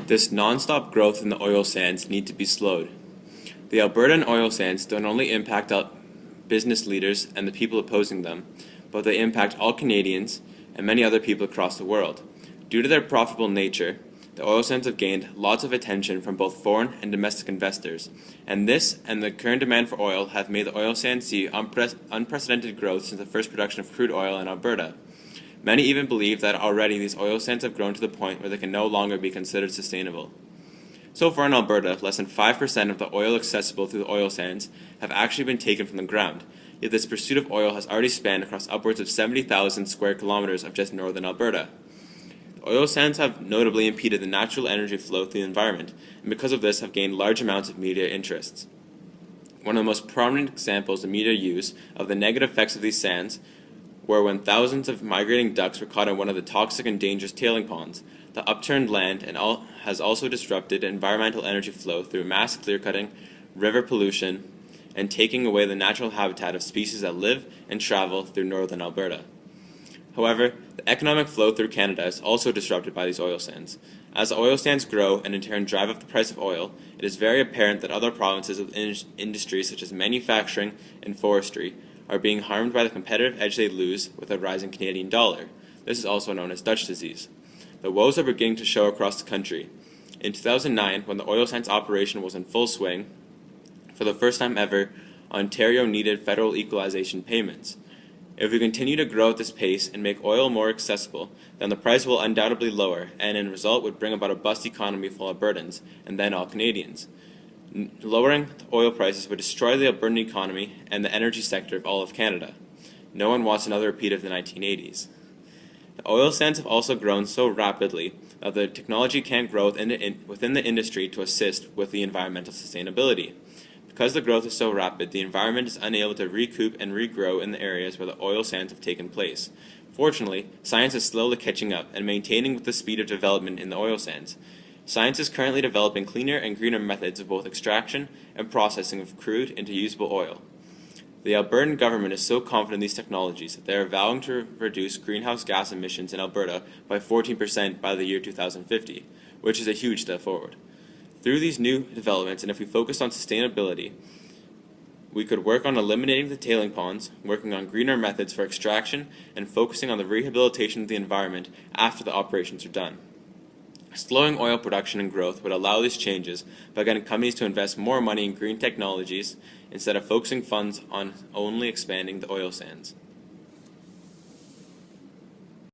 This non-stop growth in the oil sands need to be slowed. The Albertan oil sands don't only impact business leaders and the people opposing them, but they impact all Canadians and many other people across the world. Due to their profitable nature, the oil sands have gained lots of attention from both foreign and domestic investors, and this and the current demand for oil have made the oil sands see unprecedented growth since the first production of crude oil in Alberta. Many even believe that already these oil sands have grown to the point where they can no longer be considered sustainable. So far in Alberta, less than 5% of the oil accessible through the oil sands have actually been taken from the ground, yet this pursuit of oil has already spanned across upwards of 70,000 square kilometers of just northern Alberta. The oil sands have notably impeded the natural energy flow through the environment, and because of this have gained large amounts of media interest. One of the most prominent examples the media use of the negative effects of these sands were when thousands of migrating ducks were caught in one of the toxic and dangerous tailing ponds. The upturned land has also disrupted environmental energy flow through mass clearcutting, river pollution, and taking away the natural habitat of species that live and travel through northern Alberta. However, the economic flow through Canada is also disrupted by these oil sands. As the oil sands grow and in turn drive up the price of oil, it is very apparent that other provinces with industries such as manufacturing and forestry are being harmed by the competitive edge they lose with a rising Canadian dollar. This is also known as Dutch disease. The woes are beginning to show across the country. In 2009, when the oil sands operation was in full swing, for the first time ever, Ontario needed federal equalization payments. If we continue to grow at this pace and make oil more accessible, then the price will undoubtedly lower, and in result would bring about a bust economy for Albertans, and then all Canadians. Lowering oil prices would destroy the Albertan economy and the energy sector of all of Canada. No one wants another repeat of the 1980s. The oil sands have also grown so rapidly that the technology can't grow within the industry to assist with the environmental sustainability. Because the growth is so rapid, the environment is unable to recoup and regrow in the areas where the oil sands have taken place. Fortunately, science is slowly catching up and maintaining with the speed of development in the oil sands. Science is currently developing cleaner and greener methods of both extraction and processing of crude into usable oil. The Albertan government is so confident in these technologies that they are vowing to reduce greenhouse gas emissions in Alberta by 14% by the year 2050, which is a huge step forward. Through these new developments, and if we focus on sustainability, we could work on eliminating the tailing ponds, working on greener methods for extraction, and focusing on the rehabilitation of the environment after the operations are done. Slowing oil production and growth would allow these changes by getting companies to invest more money in green technologies instead of focusing funds on only expanding the oil sands.